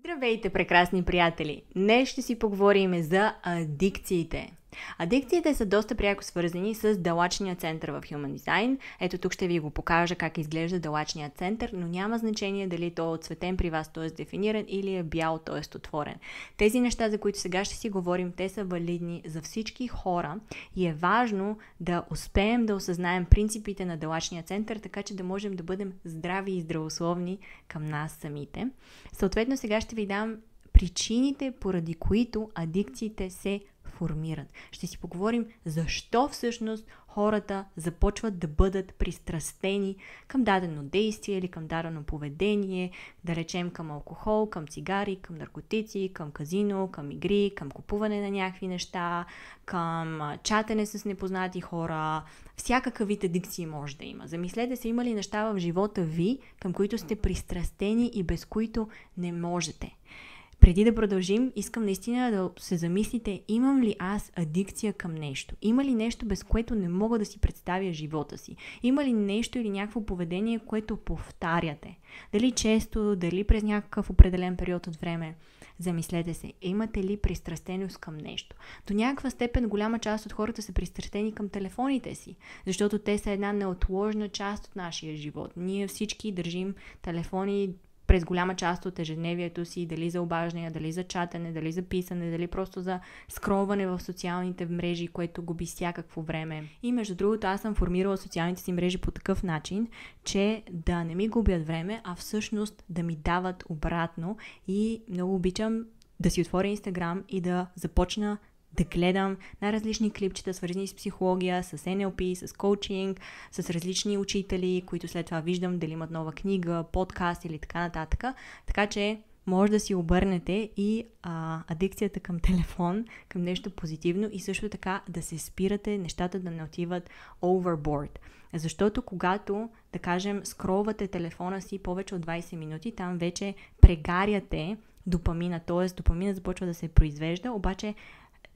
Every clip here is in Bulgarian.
Здравейте, прекрасни приятели! Днес ще си поговорим за адикциите. Адикциите са доста пряко свързани с далачния център в Human Design. Ето тук ще ви го покажа как изглежда далачния център, но няма значение дали той е отцветен при вас, т.е. дефиниран, или е бял, т.е. отворен. Тези неща, за които сега ще си говорим, те са валидни за всички хора и е важно да успеем да осъзнаем принципите на далачния център, така че да можем да бъдем здрави и здравословни към нас самите. Съответно, сега ще ви дам причините, поради които адикциите се формират. Ще си поговорим защо всъщност хората започват да бъдат пристрастени към дадено действие или към дадено поведение, да речем към алкохол, към цигари, към наркотици, към казино, към игри, към купуване на някакви неща, към чатене с непознати хора. Всякакъв вид адикции може да има. Замислете се, има ли неща в живота ви, към които сте пристрастени и без които не можете. Преди да продължим, искам наистина да се замислите, имам ли аз адикция към нещо? Има ли нещо, без което не мога да си представя живота си? Има ли нещо или някакво поведение, което повтаряте? Дали често, дали през някакъв определен период от време? Замислете се, имате ли пристрастеност към нещо? До някаква степен голяма част от хората са пристрастени към телефоните си, защото те са една неотложна част от нашия живот. Ние всички държим телефони през голяма част от ежедневието си, дали за обаждания, дали за чатане, дали за писане, дали просто за скролване в социалните мрежи, което губи всякакво време. И между другото, аз съм формирала социалните си мрежи по такъв начин, че да не ми губят време, а всъщност да ми дават обратно, и много обичам да си отворя Инстаграм и да започна да гледам най-различни клипчета, свързани с психология, с NLP, с коучинг, с различни учители, които след това виждам дали имат нова книга, подкаст или така нататък. Така че може да си обърнете и адикцията към телефон, към нещо позитивно, и също така да се спирате, нещата да не отиват overboard. Защото когато, да кажем, скролвате телефона си повече от 20 минути, там вече прегаряте допамина, т.е. допамина започва да се произвежда, обаче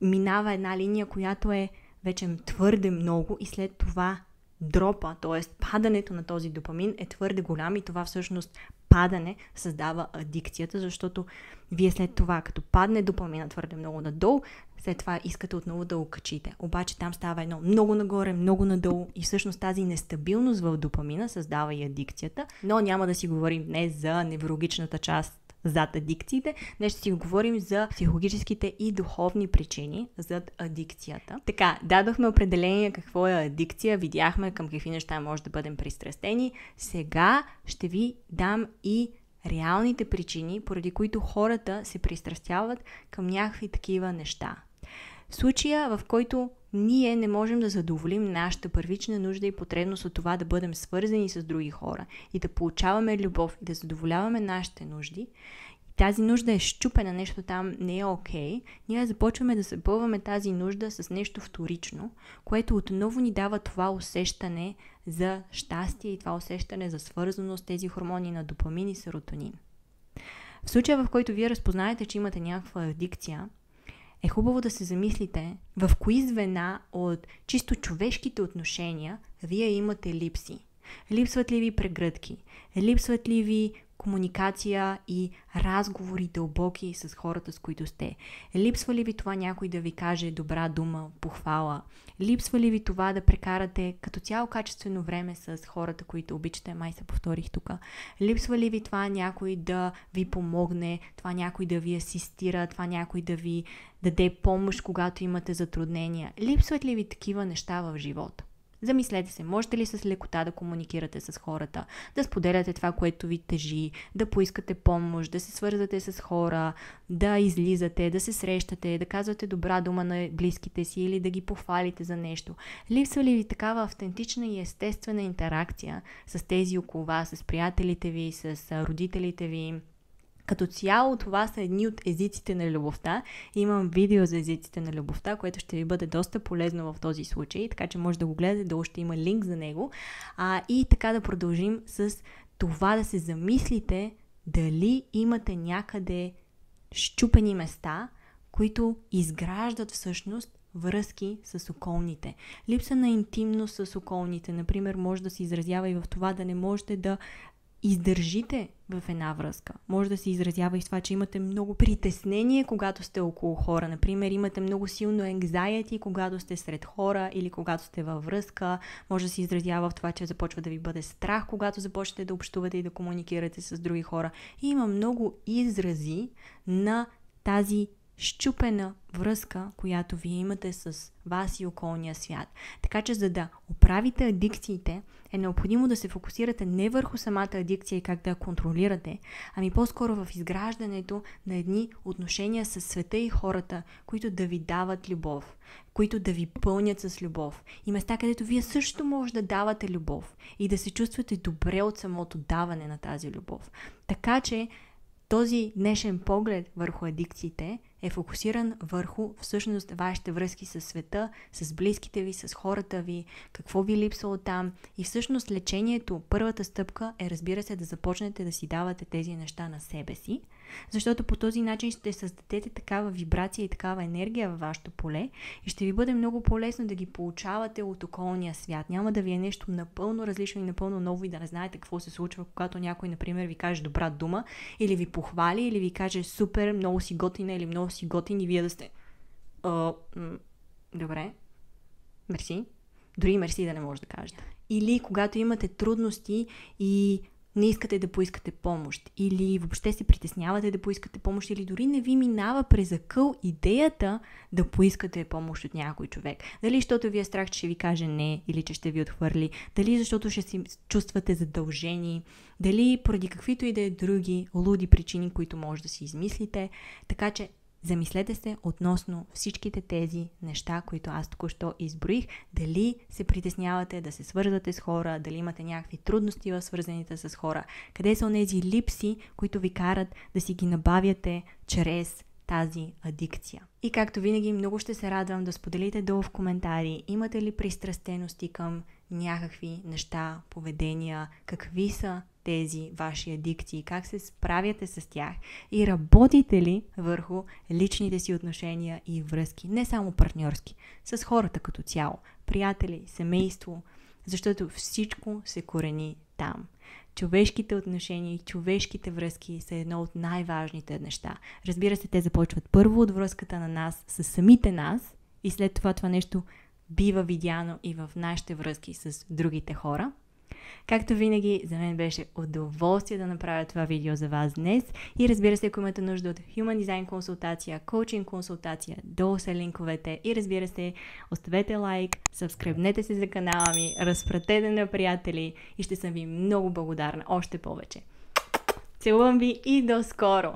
минава една линия, която е вече твърде много, и след това дропа, т.е. падането на този допамин е твърде голям, и това всъщност падане създава адикцията, защото вие след това, като падне допамина твърде много надолу, след това искате отново да го качите. Обаче там става едно много нагоре, много надолу, и всъщност тази нестабилност в допамина създава и адикцията. Но няма да си говорим днес за неврологичната част зад адикциите. Днес ще си говорим за психологическите и духовни причини зад адикцията. Така, дадохме определение какво е адикция, видяхме към какви неща може да бъдем пристрастени. Сега ще ви дам и реалните причини, поради които хората се пристрастяват към някакви такива неща. В случая, в който ние не можем да задоволим нашата първична нужда и потребност от това да бъдем свързани с други хора и да получаваме любов и да задоволяваме нашите нужди, и тази нужда е счупена, нещо там не е окей, ние започваме да запълваме тази нужда с нещо вторично, което отново ни дава това усещане за щастие и това усещане за свързаност, тези хормони на допамин и серотонин. В случая, в който вие разпознаете, че имате някаква адикция, е хубаво да се замислите в кои звена от чисто човешките отношения вие имате липси. Липсват ли ви прегръдки? Липсват ли ви комуникация и разговори дълбоки с хората, с които сте? Липсва ли ви това някой да ви каже добра дума, похвала? Липсва ли ви това да прекарате като цяло качествено време с хората, които обичате? Май се повторих тук. Липсва ли ви това някой да ви помогне, това някой да ви асистира, това някой да ви даде помощ, когато имате затруднения? Липсват ли ви такива неща в живота? Замислете се, можете ли с лекота да комуникирате с хората, да споделяте това, което ви тежи, да поискате помощ, да се свързвате с хора, да излизате, да се срещате, да казвате добра дума на близките си или да ги похвалите за нещо? Липсва ли ви такава автентична и естествена интеракция с тези около вас, с приятелите ви, с родителите ви? Като цяло това са едни от езиците на любовта. Имам видео за езиците на любовта, което ще ви бъде доста полезно в този случай, така че може да го гледате, долу ще има линк за него. И така да продължим с това да се замислите дали имате някъде счупени места, които изграждат всъщност връзки с околните. Липса на интимност с околните, например, може да се изразява и в това да не можете да издържите в една връзка. Може да се изразява и с това, че имате много притеснение, когато сте около хора. Например, имате много силно anxiety, когато сте сред хора или когато сте във връзка. Може да се изразява в това, че започва да ви бъде страх, когато започнете да общувате и да комуникирате с други хора. И има много изрази на тази счупена връзка, която вие имате с вас и околния свят. Така че, за да оправите адикциите, е необходимо да се фокусирате не върху самата адикция и как да я контролирате, ами по-скоро в изграждането на едни отношения с света и хората, които да ви дават любов, които да ви пълнят с любов. И места, където вие също може да давате любов и да се чувствате добре от самото даване на тази любов. Така че, този днешен поглед върху адикциите е фокусиран върху всъщност вашите връзки с света, с близките ви, с хората ви, какво ви липсва от там. И всъщност лечението, първата стъпка е, разбира се, да започнете да си давате тези неща на себе си, защото по този начин ще създадете такава вибрация и такава енергия във вашето поле и ще ви бъде много по-лесно да ги получавате от околния свят. Няма да ви е нещо напълно различно и напълно ново и да не знаете какво се случва, когато някой, например, ви каже добра дума или ви похвали, или ви каже супер, много си готина или много си готин и вие да сте добре, мерси. Дори мерси да не може да кажете. Или когато имате трудности и не искате да поискате помощ, или въобще се притеснявате да поискате помощ, или дори не ви минава през акъл идеята да поискате помощ от някой човек. Дали защото ви е страх, че ще ви каже не, или че ще ви отхвърли, дали защото ще си чувствате задължени, дали поради каквито и да е други луди причини, които може да си измислите. Така че замислете се относно всичките тези неща, които аз току-що изброих. Дали се притеснявате да се свързвате с хора, дали имате някакви трудности в свързаните с хора, къде са онези липси, които ви карат да си ги набавяте чрез тази адикция. И както винаги, много ще се радвам да споделите долу в коментари, имате ли пристрастености към някакви неща, поведения, какви са тези ваши адикции, как се справяте с тях и работите ли върху личните си отношения и връзки, не само партньорски, с хората като цяло, приятели, семейство, защото всичко се корени там. Човешките отношения и човешките връзки са едно от най-важните неща. Разбира се, те започват първо от връзката на нас с самите нас и след това нещо бива видяно и в нашите връзки с другите хора. Както винаги, за мен беше удоволствие да направя това видео за вас днес и разбира се, ако имате нужда от Human Design консултация, коучинг консултация, долу са линковете и разбира се, оставете лайк, сабскрибнете се за канала ми, разпратете на приятели и ще съм ви много благодарна още повече. Целувам ви и до скоро!